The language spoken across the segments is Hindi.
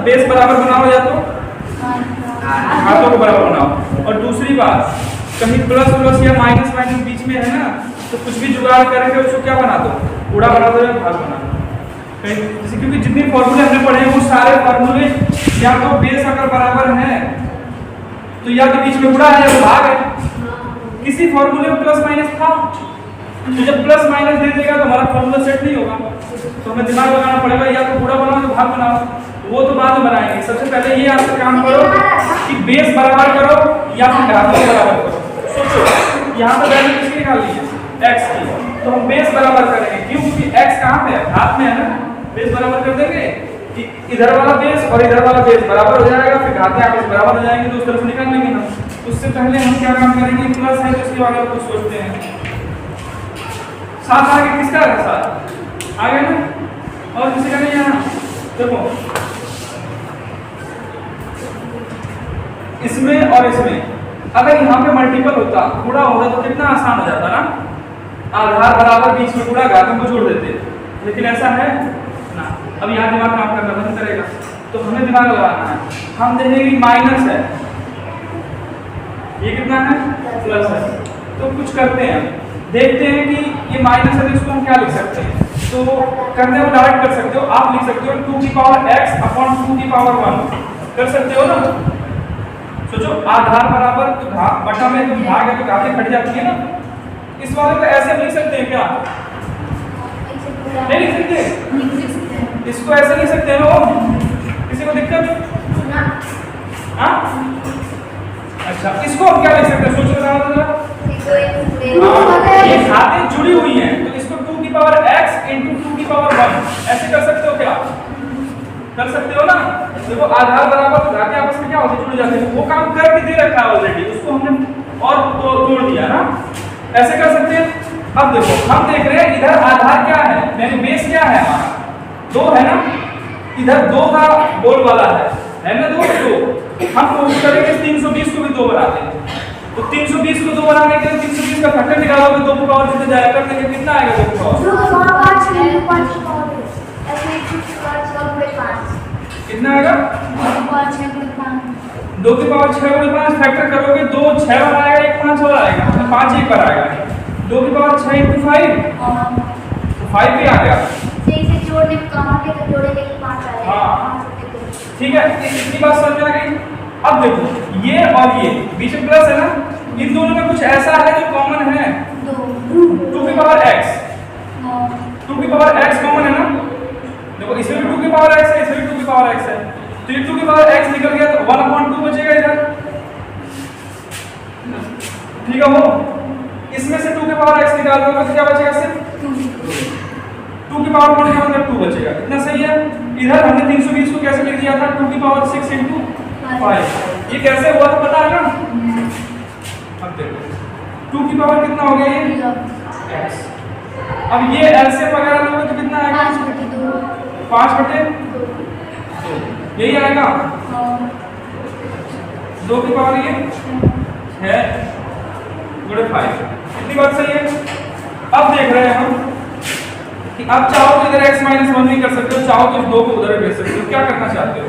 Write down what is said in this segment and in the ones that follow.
बेस बराबर बनाओ या तो घातों को बराबर बनाओ। और दूसरी बात, कहीं प्लस प्लस या माइनस माइनस बीच में है ना, तो कुछ भी जुगाड़ करके उसको क्या बना दो, गुणा बना दो या भाग बना दो। जैसे क्योंकि जितने फॉर्मूले हमने पढ़े हैं वो सारे फॉर्मूले या तो बेस अगर बराबर है तो या तो बीच में गुणा है या भाग है। किसी फॉर्मूले में प्लस माइनस था, तो जब प्लस माइनस दे देगा तो हमारा फॉर्मूला सेट नहीं होगा, तो हमें दिमाग लगाना पड़ेगा, या तो गुणा बनाओ या भाग बनाओ। वो तो बाद में बनाएंगे, सबसे पहले ये आपका काम करो कि बेस बराबर करो या फिर घातों बराबर करो। सोचो यहाँ पे वैल्यू किसकी निकाल ली है, x की, तो हम बेस बराबर करेंगे। क्यों? क्योंकि x कहाँ पे है, घात में है ना, बेस बराबर कर देंगे कि इधर वाला बेस और इधर वाला बेस बराबर हो जाएगा, फिर घातें आपस में बराबर हो जाएंगी, तो उस तरफ से निकाल लेंगे हम। उससे पहले हम क्या काम करेंगे, प्लस है तो इसके बारे में कुछ सोचते हैं। साथ आगे किसका है, साथ आगे ना, और किसी का नहीं है। देखो इसमें और इसमें अगर यहाँ पे मल्टीपल होता, गुणा होता तो कितना आसान हो जाता ना, आधार बराबर बीच में गुणा घातों को जोड़ देते, लेकिन ऐसा है ना। अब यहाँ दिमाग काम करना बंद करेगा, तो हमें दिमाग लगाना है। हम देखेंगे माइनस है, ये कितना है, प्लस है, तो कुछ करते हैं, देखते हैं कि ये माइनस है तो इसको हम क्या लिख सकते हैं। तो करने को डायरेक्ट कर सकते हो, आप लिख सकते हो 2 की पावर x अपॉन 2 की पावर 1 कर सकते हो ना। सोचो आधार बराबर तो बटा में तो भाग है तो घातें कट जाती है ना। इस वाले को ऐसे लिख सकते हैं क्या, नहीं लिख सकते, इसको ऐसे लिख सकते हैं लोग, किसी को दिक्कत ना? हाँ अच्छा, इसको हम क्या लिख सकते हैं, सोचो ये घातें जुड़ी हुई हैं, तो इसको 2 की पावर x इंटू 2 की पावर 1 ऐसे कर सकते हो क्या, कर सकते हो ना। देखो आधार बराबर तो घातें आपस में क्या होती है, जुड़ जाते हैं, वो काम करके दे रखा है ऑलरेडी, उसको हमने और तोड़ दिया ना, ऐसे कर सकते हैं। अब देखो हम देख रहे हैं इधर आधार क्या है, यानी बेस क्या है हमारा, 2 है ना, इधर 2 का बोल वाला है ना, 2 हम कोशिश करेंगे 320 को भी 2 बना दें। तो 320 को 2 बनाने के लिए 320 का फैक्टर निकालोगे, 2 की पावर जितने जाएगा कर देंगे, कितना आएगा 2 की पावर, कितना आएगा 2 की पावर 6 गुणे 5 फैक्टर करोगे, 2 6 बार आएगा, 1 5 और आएगा, मतलब 5 एक बार आएगा। 2 की पावर 6 इंटू 5 तो 5 भी आ गया, जोड़ने तो जोड़ेंगे 5 आएगा। हाँ ठीक है, इतनी बात समझ में आ गई। अब देखो ये और ये बीच में प्लस है ना, इन दोनों में कुछ ऐसा है जो कॉमन है, 2 की पावर x, 2 की पावर x कॉमन है ना। देखो इसमें भी 2 की पावर x है, इसमें भी 2 की पावर x है, तो ये 2 की पावर x निकल गया तो 1/2 बचेगा इधर, ठीक है। वो इसमें से 2 की पावर x निकाल दोगे तो क्या बचेगा, सिर्फ 2 की पावर 1 का मतलब 2 बचेगा, इतना सही है। इधर हमने 320 को कैसे लिख दिया था, 2 की पावर 6 इंटू 5, ये कैसे हुआ तो पता है ना। अब देखो 2 की पावर कितना हो गया ये x, अब ये एलसीएम वगैरह लोगे तो कितना आएगा, 5/2 यही आएगा, 2 की पावर ये है गुणे 5, इतनी बात सही है। अब देख रहे हैं हम कि अब चाहो तो इधर x - 1 नहीं कर सकते हो, चाहो तो इस 2 को उधर भेज सकते हो। क्या करना चाहते हो,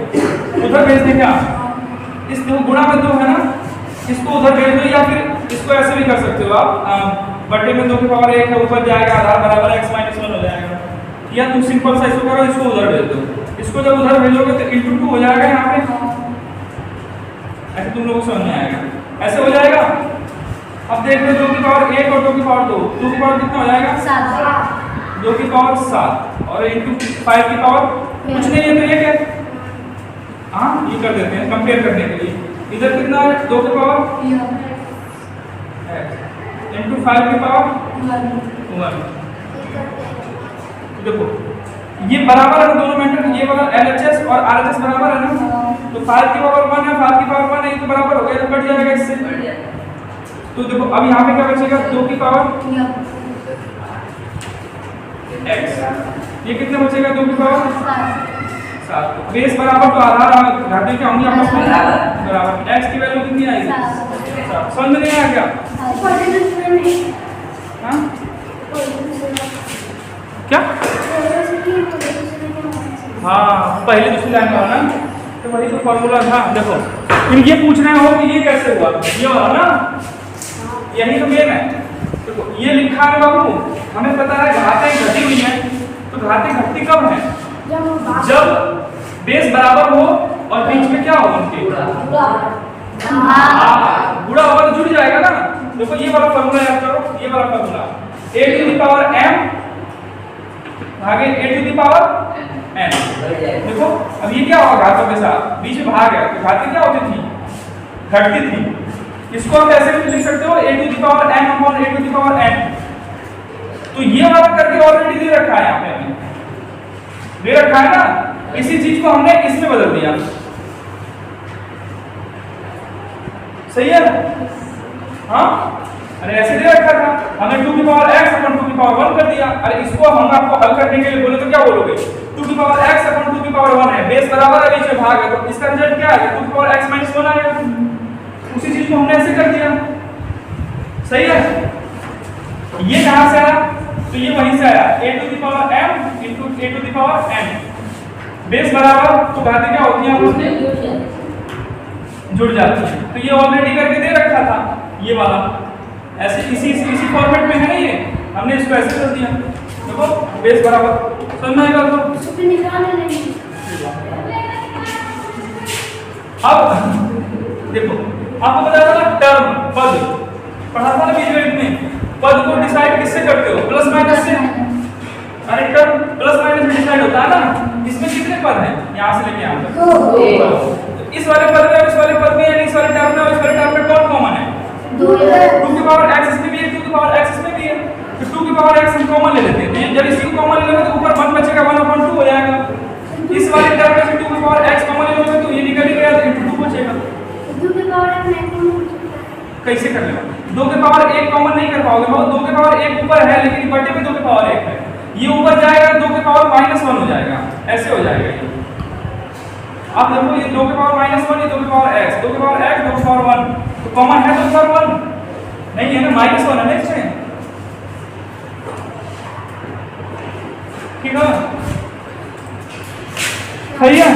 उधर भेज दें क्या, इस 2 गुणा में 2 है ना, इसको उधर भेज दो, या फिर इसको ऐसे भी कर सकते हो आप, बटे में 2 की पावर 1 है, ऊपर जाएगा आधार बराबर x - 1 हो जाएगा, या तुम सिंपल सा इसको करो, इसको उधर भेज दो, इसको जब उधर भेजोगे तो इंटू 2 हो जाएगा यहाँ पे, ऐसे तुम लोगों को समझ में आएगा, ऐसे हो जाएगा। अब देख लो 2 की पावर 1 और 2 की पावर 2, 2 की पावर कितना हो जाएगा 7, 2 की पावर 7 और इंटू 5 की पावर कुछ नहीं है तो ये क्या, हाँ ये कर देते हैं कंपेयर करने के लिए, इधर कितना है 2 की पावर इंटू 5 की पावर 1। देखो ये बराबर है दोनों मेथड, ये वाला LHS और RHS बराबर है ना, तो 5 की पावर 1 है, 5 की पावर 1 है, ये तो बराबर हो गया, तो कट जाएगा इससे। तो देखो अब यहाँ पे क्या बचेगा, 2 की पावर x, ये कितने बचेगा 2 की पावर 7, बेस बराबर तो आधार घाटे क्या होंगे आपस में बराबर, x की वैल्यू कितनी आएगी 7, समझ में नहीं आया क्या, हाँ क्या, हाँ पहले दूसरी लाइन में ना, तो वही तो फॉर्मूला था। देखो फिर ये पूछना हो कि ये कैसे हुआ, ये वाला ना, यही तो मेन है। देखो ये लिखा है बाबू, हमें पता है घातें घटी हुई है, तो घातें घटती कब है, जब बेस बराबर हो और बीच में क्या हो उनके गुणा होगा तो जुड़ जाएगा ना। देखो ये वाला फॉर्मूला याद करो, ये वाला formula a to the power m भागे a to the power n। देखो अब ये क्या होगा घातों के साथ, बीच में भाग है तो घातें क्या होती थी, घटती थी। इसको आप ऐसे भी लिख सकते हो a to the power m upon a to the power n। तो ये वाला करके ऑलरेडी दे रखा है, यहाँ पे हमें दे रखा है ना, इसी चीज को हमने इसमें बदल दिया। सही है हाँ, अरे ऐसे दे रखा था, हमने 2 की पावर x अपॉन 2 की पावर 1 कर दिया। अरे इसको हम आपको हल करने के लिए बोले तो क्या बोलोगे, 2 की पावर x अपॉन 2 की पावर 1 है, बेस बराबर है, बीच में भाग है, तो इसका रिजल्ट क्या आएगा, 2 की पावर x माइनस 1 आएगा। उसी चीज को हमने ऐसे कर दिया। सही है, ये कहां से आया, तो ये वहीं से आया, a to the power m into a to the power n। Base बराबर तो घातें क्या होती हैं आपस में जुड़ जाती है। तो ये ऑलरेडी करके दे रखा था, ये वाला ऐसे इसी फॉर्मेट में है ना, ये हमने इसको ऐसे कर दिया। देखो बेस बराबर, समझ में आएगा तो अब देखो आपको पता चला टर्म पद पढ़ा था ना बीजगणित में, पद को डिसाइड किससे करते हो, प्लस माइनस से। अरे टर्म प्लस माइनस में डिसाइड होता है ना, इसमें कितने पद हैं, यहां से लेके यहां तक, इस वाले पद में और इस वाले पद में, यानी इस वाले टर्म में और इस वाले टर्म में कौन कॉमन है, 2 की पावर x इसमें भी है, 2 की पावर x इसमें भी है, तो 2 की पावर x हम कॉमन ले लेते हैं। जब इसको कॉमन ले लेंगे तो ऊपर 1 बचेगा, 1/2 हो जाएगा। इस वाले टर्म में से 2 की पावर x कॉमन ले लेंगे तो ये निकल ही गया, तो 2 बचेगा। 2 की पावर कैसे कर लेगा, 2 की पावर 1 कॉमन नहीं कर पाओगे, 2 की पावर 1 ऊपर है लेकिन बटे में 2 की पावर 1 है, ये ऊपर जाएगा 2 की पावर -1 हो जाएगा, ऐसे हो जाएगा ये। आप देखो ये 2 की पावर -1, ये 2 की पावर x, 2 की पावर x, 2 की पावर 1, तो कॉमन है 2 की पावर 1 नहीं है ना, -1 है ना इसमें, ठीक है सही है।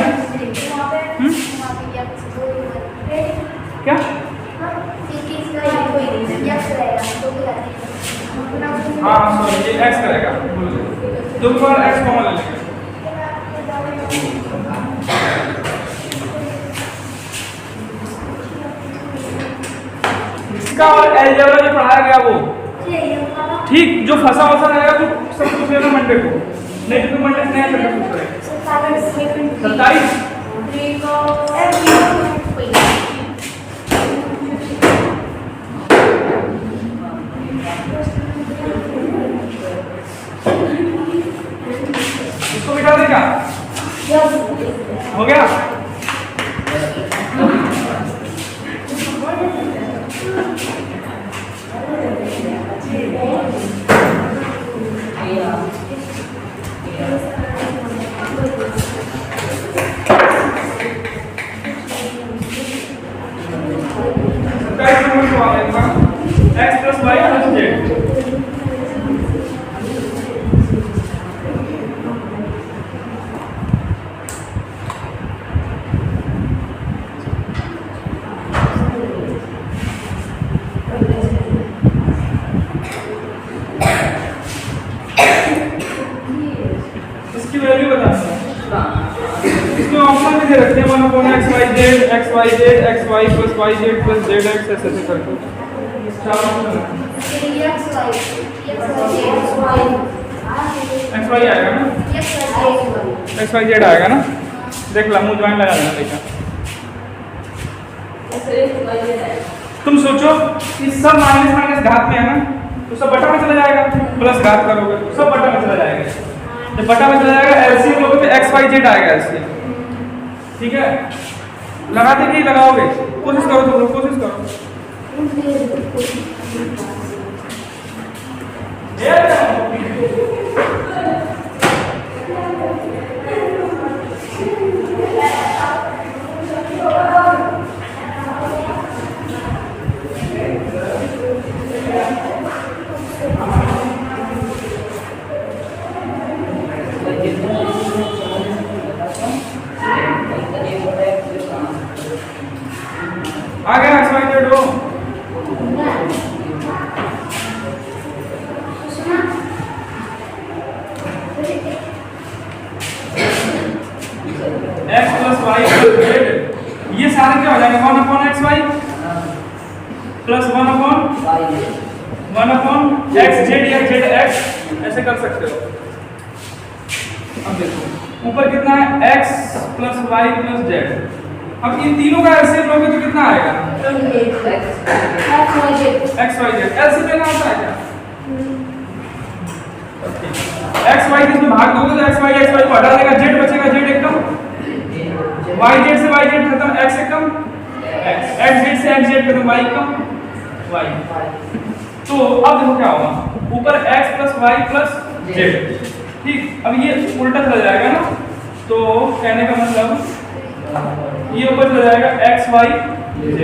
क्या हाँ सॉरी, ये x करेगा, 2 की पावर x कॉमन ले लेंगे। इसका और अलजेब्रा जो पढ़ाया गया वो ठीक, जो फंसा रहेगा तो सब कुछ लेना मंडे को, नहीं तो मंडे से नया चैप्टर पूछ रहे हैं। 27 इसको बिठा दे क्या, हो गया। x plus y plus z, इसकी वैल्यू बताना। इसमें ऑप्शन भी दे रखते हैं 1/xyz, xyz, xy plus yz plus zx ऐसे करके xy आएगा ना, xyz आएगा ना, देख ला मुंह ज्वाइन लगा देना देखा। तुम सोचो कि सब माइनस माइनस घात में है ना, तो सब बटा में चला जाएगा, प्लस घात करोगे तो सब बटा में चला जाएगा, जब बटा में चला जाएगा एलसीएम लोगे तो xyz आएगा एलसीएम, ठीक है। लगाते कि लगाओगे, कोशिश करो तुम लोग, कोशिश करो। आ गया एक्स वाई जेड हो x plus y plus z ये सारे क्या हो जाएंगे 1 upon x y plus 1 upon x z या जेड एक्स ऐसे कर सकते हो। अब देखो ऊपर कितना है x plus y plus z. अब इन तीनों का एलसीएम लोगे तो कितना आएगा एक्स वाई जेड। एलसीएम लेना होता है क्या एक्स वाई इसमें भाग दोगे तो एक्स वाई को हटा देगा जेड बचेगा जेड एकदम वाई जेड से वाई जेड खत्म एक्स एकदम एक्स जेड से एक्स जेड खत्म वाई कम वाई। तो अब देखो क्या होगा ऊपर x plus y plus z ठीक। अब ये उल्टा चला जाएगा ना तो कहने का मतलब ये ऊपर चला जाएगा x y z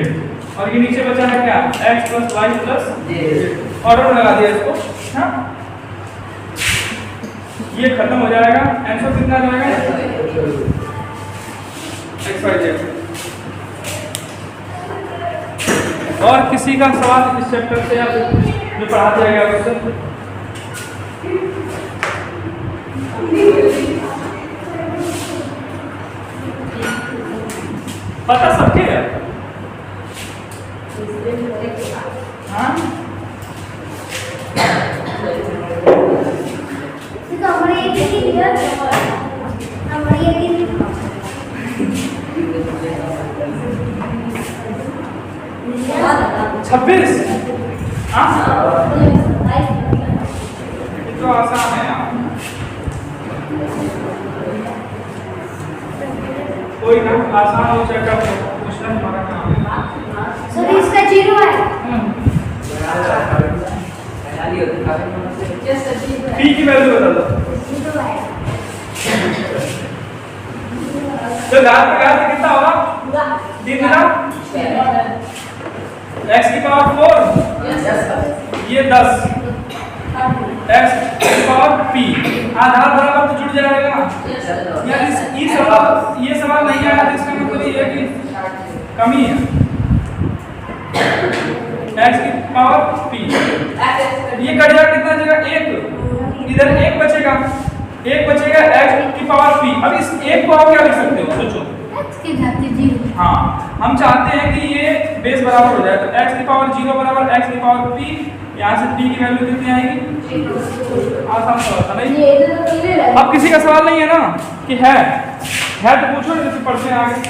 और ये नीचे बचा है क्या x plus y plus z. Order लगा दिया इसको हाँ ये खत्म हो जाएगा आंसर कितना आ जाएगा x y z। और किसी का सवाल इस चैप्टर से आप जो पढ़ा दिया गया उससे पता सबके है हाँ हमारे एक ही हमारे एक ही 26 हाँ तो आसान है यार कोई ना आसान हो चेकअप पूछना हमारा काम है। सर इसका 0 है p की वैल्यू बता दो 0 है तो घात कितना होगा 3 x की पावर 4 ये 10 x की पावर p आधार बराबर तो जुड़ जाएगा यार ये सवाल नहीं आया तो इसका मतलब ये है कि कमी है x की पावर p ये कट जाएगा कितना जगह 1 इधर 1 बचेगा x की पावर p। अब इस 1 को आप क्या लिख सकते हो सोचो x की घात 0 हाँ हम चाहते हैं कि ये बेस बराबर हो जाए तो x की पावर 0 बराबर x की पावर p यहाँ से p की वैल्यू कितनी आएगी आसान सवाल था नहीं। अब किसी का सवाल नहीं है ना कि है तो पूछो ना जैसे पढ़ते हैं आगे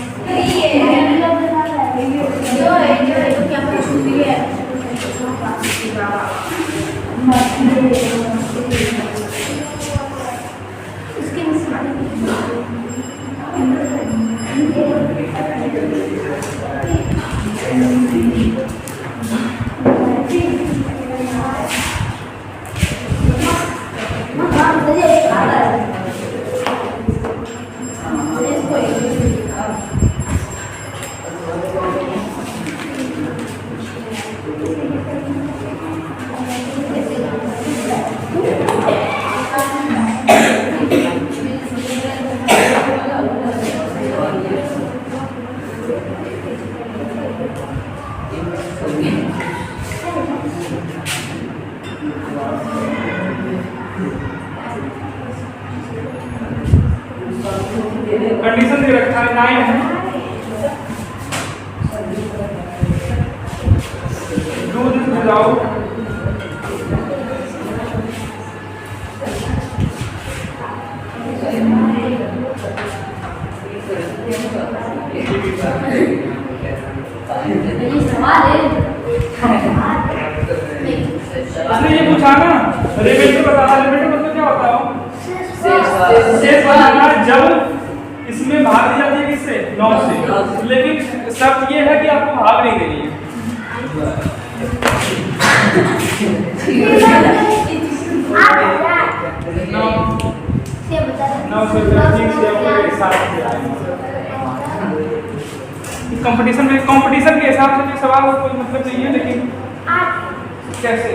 कंडीशन दे रखा है 9 है डू दिस विदाउट इसने ये पूछा ना रिमेंडर बताना रिमेंडर मतलब क्या होता है शेष बनाना जब इसमें भाग दी जाती है किससे 9 से लेकिन शर्त ये है कि आपको भाग नहीं देनी है। कंपटीशन के हिसाब से सवाल का कोई मतलब नहीं है लेकिन कैसे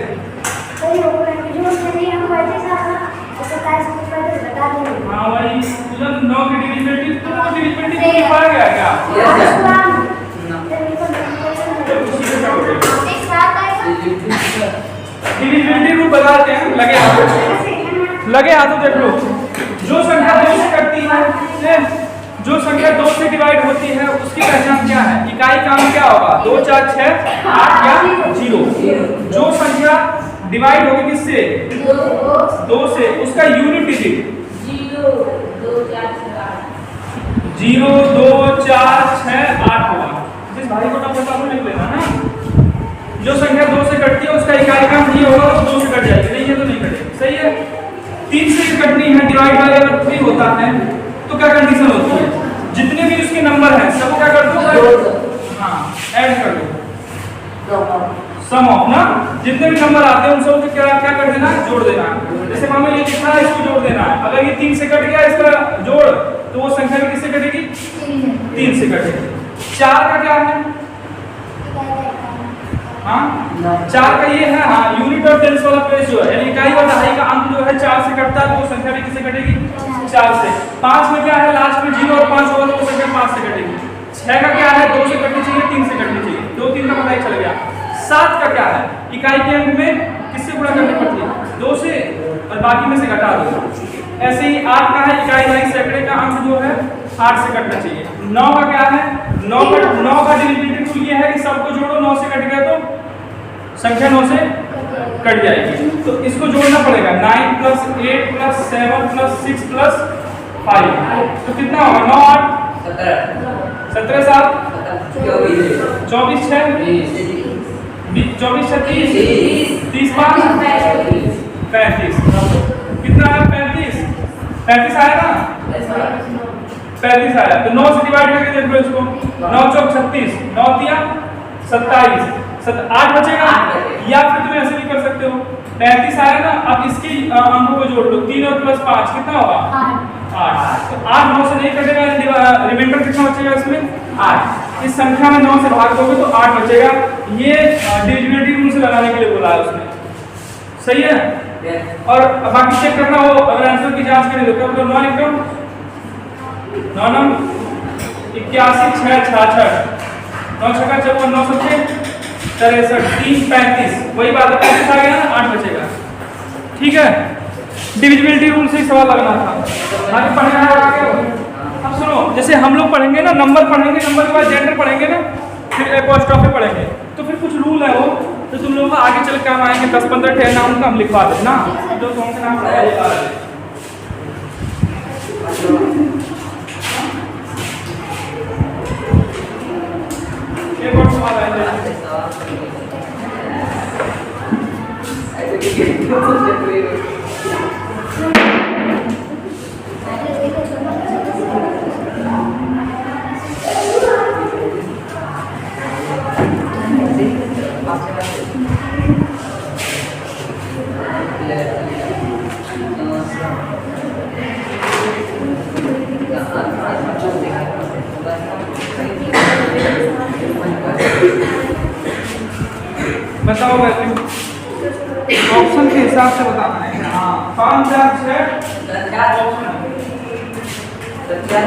हाँ भाई 9 की डिविजिबिलिटी तो डिविजिबिलिटी पढ़ा गया क्या डिविजिबिलिटी रूल बताते हैं, लगे हाथों देख लो। जो संख्या 2 से कटती है, जो संख्या 2 से डिवाइड होती है उसकी पहचान क्या है? इकाई काम क्या होगा? 2 4 6 8 या 0। जो संख्या डिवाइड होगी किससे? 2 से, उसका यूनिट डिजिट 0 2 4 6 8 होगा। जिस भाई को ना पता वो लिख लेना ना। जो संख्या 2 से कटती है उसका इकाई काम ये होगा, वो 2 से कट जाएगी, नहीं है तो नहीं कटेगी। सही है। 3 से कटनी है, डिवाइड बाय अगर 3 होता है तो क्या कंडीशन होती है? जितने भी उसके नंबर हैं सबको क्या कर दो? हाँ, ऐड कर दो, सम ऑफ ना। जितने भी नंबर आते हैं उन सबको क्या क्या कर देना? जोड़ देना। जैसे मान लो ये लिखा है, इसको जोड़ देना है। अगर ये 3 से कट गया इसका जोड़, तो वो संख्या भी किससे कटेगी? 3 से कटेगी। 4 का क्या है? हाँ 4 का ये है, हाँ यूनिट और टेंस वाला पेज जो है, यानी इकाई और दहाई का अंक जो है 4 से कटता है, तो वो संख्या भी किससे कटेगी? 4 से। 5 में क्या है? लास्ट में 0 और 5 होगा तो वो संख्या 5 से कटेगी। 6 का क्या है? 2 से कटनी चाहिए, 3 से कटनी चाहिए। 2 3 का पता ही चल गया। 7 का क्या है? इकाई के अंक में किससे गुणा करनी पड़ती है? 2 से, और बाकी में से घटा दो। ऐसे ही 8 का है, इकाई दहाई सैकड़े का अंक जो है 8 से कटना चाहिए। 9 का क्या है? 9 का डिविजिबिलिटी रूल ये है कि सबको जोड़ो, 9 से कट गया तो संख्या 9 से कट जाएगी, तो इसको जोड़ना पड़ेगा। 9 + 8 + 7 + 6 + 5, तो कितना होगा? 9 8 17 7 24 6 24 6 30 30 5 35। कितना है? 35 आया ना? 35 आया। तो 9 से डिवाइड करके देख लो इसको। 9 चौक 36, 9 तिया 27, 8 बचेगा। या फिर तुम ऐसे भी कर सकते हो, 35 आया ना, अब इसके अंकों को जोड़ लो। 3 और +5 कितना होगा? 8। तो 8 9 से नहीं कटेगा, रिमाइंडर कितना बचेगा इसमें? 8। इस संख्या में 9 से भाग दोगे तो 8 बचेगा। ये डिविजिबिलिटी रूल से लगाने के लिए बोला है उसने। सही है। और बाकी चेक करना हो, अगर आंसर की जांच करें तो क्या बोलो? 9 लिख दो, 9 9 81 6 66, 9 6 54, 9 7 63, 3 35। वही बात है, 35 आ गया ना, 8 बचेगा। ठीक है। डिविजिबिलिटी रूल से ही सवाल लगना था। आगे पढ़ना है आगे। अब सुनो, जैसे हम लोग पढ़ेंगे ना, नंबर पढ़ेंगे, नंबर के बाद जेंडर पढ़ेंगे ना, फिर एपोस्ट्रोफी पढ़ेंगे, तो फिर कुछ रूल है वो, तो तुम लोग आगे चल काम आएंगे। 10 15 ठे नाम का हम लिखवा देना, जो कौन सा नाम है। एक और सवाल है, बताओ वैसे ऑप्शन के हिसाब से बताना है। हाँ 5 4 6 ऑप्शन है।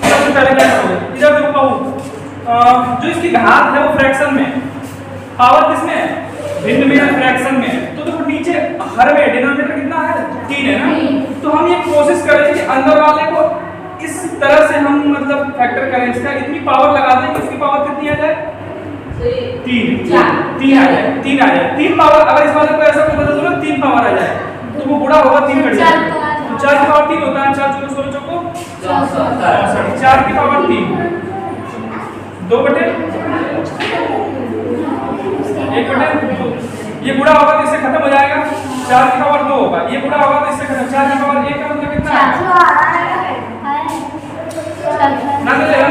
सबसे पहले क्या करोगे? इधर देखो कहूँ, जो इसकी घात है वो फ्रैक्शन में, पावर किसमें है? भिन्न में, फ्रैक्शन में। तो देखो नीचे हर में डिनोमिनेटर कितना है? 3 है ना। तो हम ये कोशिश करें कि अंदर वाले को इस तरह से हम मतलब फैक्टर करें, इसका इतनी पावर लगा दें कि इसकी पावर कितनी आ जाए? 3 आ जाए। 3 पावर, अगर इस वाले को ऐसा कोई बदल दो ना 3 पावर आ जाए तो वो बुरा होगा, 3 कट जाए। तो 4 की पावर 3 होता है, 4 चौको 16 चौको 64, 4 की पावर 3, 2/1/2। ये बुरा होगा तो इससे खत्म हो जाएगा। 4 की पावर 2 होगा, ये बुरा होगा तो इससे खत्म। 4 की पावर 1 का मतलब कितना है? ना चलेगा,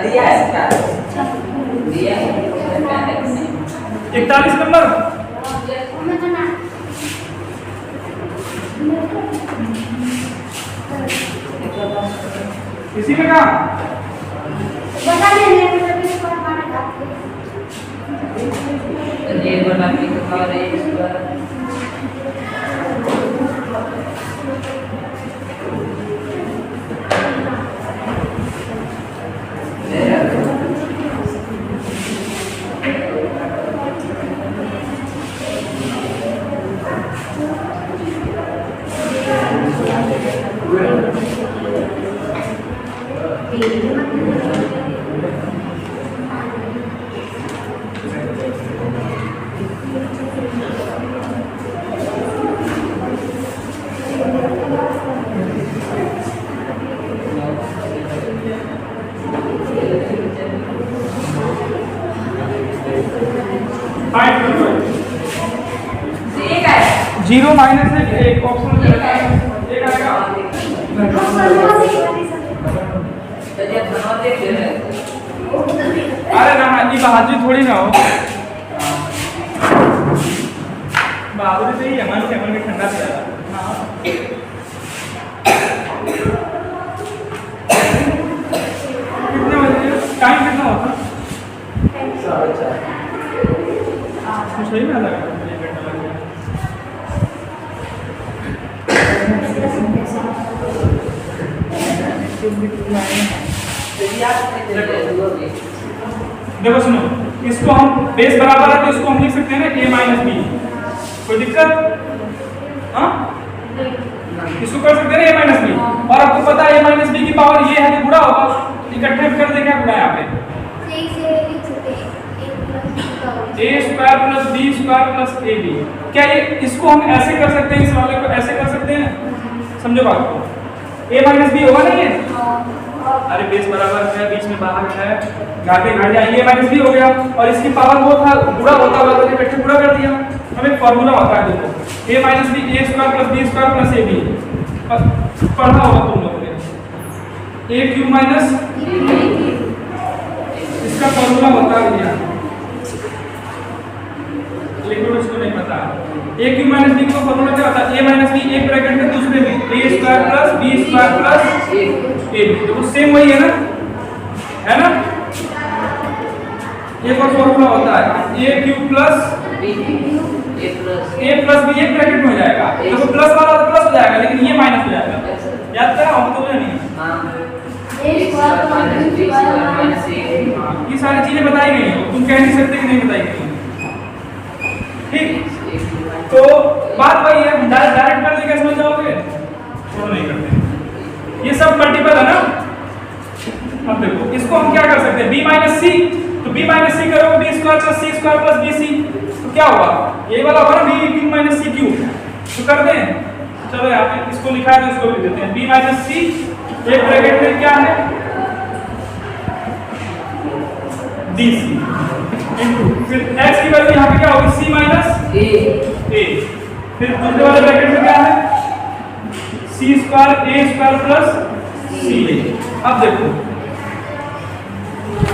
दिया है इसका, दिया है 41 नंबर। इसी में कहा बता दे ये बना के दिखा रहे हैं इस बार। जीरो माइनस है एक ऑप्शन में रखा है एक आएगा अरे ना ये बहादुरी थोड़ी ना हो बहादुरी से ही मन के ठंडा से जाता कितने बजे टाइम कितना होता सही में लगा देखो सुनो इसको हम बेस बराबर है तो इसको हम लिख सकते हैं ना a माइनस बी कोई दिक्कत हाँ इसको कर सकते हैं ना a माइनस बी और आपको पता है a माइनस बी की पावर ये है कि गुणा होगा इकट्ठे कर दे क्या गुणा यहाँ पे a square plus b square plus ab क्या ये इसको हम ऐसे कर सकते हैं इस वाले को ऐसे कर सकते हैं समझो बात को a माइनस बी होगा ना ये अरे बेस बराबर है बीच में बाहर है घाटे घट जाएंगे माइनस भी हो गया और इसकी पावर वो था गुणा होता हुआ तो इकट्ठे गुणा कर दिया हमें फार्मूला होता है देखो a minus b a square plus b square plus ab पढ़ना होगा तुम लोगों ने a क्यूब माइनस इसका फार्मूला होता है भैया लेकिन उसको नहीं पता a क्यूब माइनस b का फार्मूला क्या होता है a माइनस b एक ब्रैकेट में दूसरे में a square plus b square plus ab तो सेम वही है ना एक और फॉर्मूला होता है a cube plus a plus b एक ब्रैकेट में हो जाएगा देखो प्लस वाला तो प्लस हो जाएगा लेकिन ये माइनस हो जाएगा याद करा हम तो नहीं ये सारी चीजें बताई गई हैं तुम कह नहीं सकते कि नहीं बताई गई ठीक तो बात वही है डायरेक्ट कर देंगे समझ जाओगे छोड़ नहीं करते ये सब मल्टीपल है ना अब देखो इसको हम क्या कर सकते हैं b माइनस सी तो b माइनस सी करोगे b square plus c square plus bc तो क्या होगा ये वाला होगा ना b cube minus c cube तो कर दें चलो यहाँ पे इसको लिखा है तो इसको लिख देते हैं b माइनस c एक ब्रैकेट में क्या है dc फिर x की वैल्यू यहाँ पे क्या होगी c माइनस a फिर दूसरे वाले ब्रैकेट में क्या है c square a square plus c अब देखो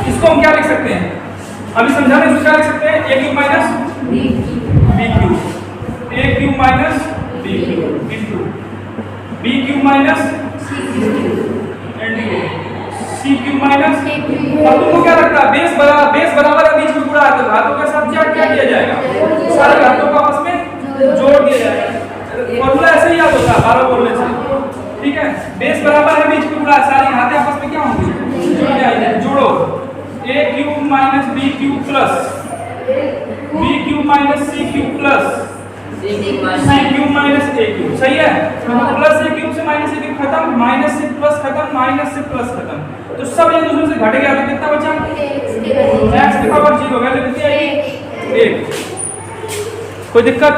इसको हम क्या लिख सकते हैं अभी समझाने इसको क्या लिख सकते हैं a cube minus b cube a cube minus b cube into b cube minus c cube minus अब तुमको क्या लगता है बेस बराबर है बीच में गुणा है तो घातों के साथ क्या किया जाएगा सारे घातों को आपस में जोड़ दिया जाएगा फॉर्मूला ऐसे ही याद होता है 12 बोलने से ठीक है बेस बराबर है बीच में गुणा है सारी घातें आपस में क्या होंगी जुड़ जाएंगी जोड़ो a cube minus b cube plus b cube minus c cube plus c cube minus a cube सही है प्लस a क्यूब से माइनस a क्यूब खत्म माइनस से प्लस खत्म माइनस से प्लस खत्म तो सब एक दूसरे से घट गया तो कितना बचा x की पावर 0 वैल्यू कितनी आएगी 1 कोई दिक्कत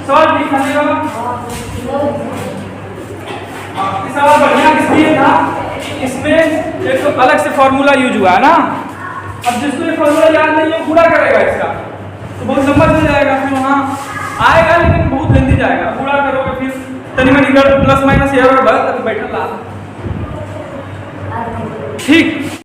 सवाल ठीक है इस सवाल बढ़िया इसलिए था इसमें एक तो अलग से फार्मूला यूज हुआ है ना अब जिसको ये फार्मूला याद नहीं है गुणा करेगा इसका तो बहुत समझ में जाएगा फिर वहाँ आएगा लेकिन बहुत जल्दी जाएगा गुणा करोगे फिर तनी मनी प्लस माइनस ये और बैठा ला ठीक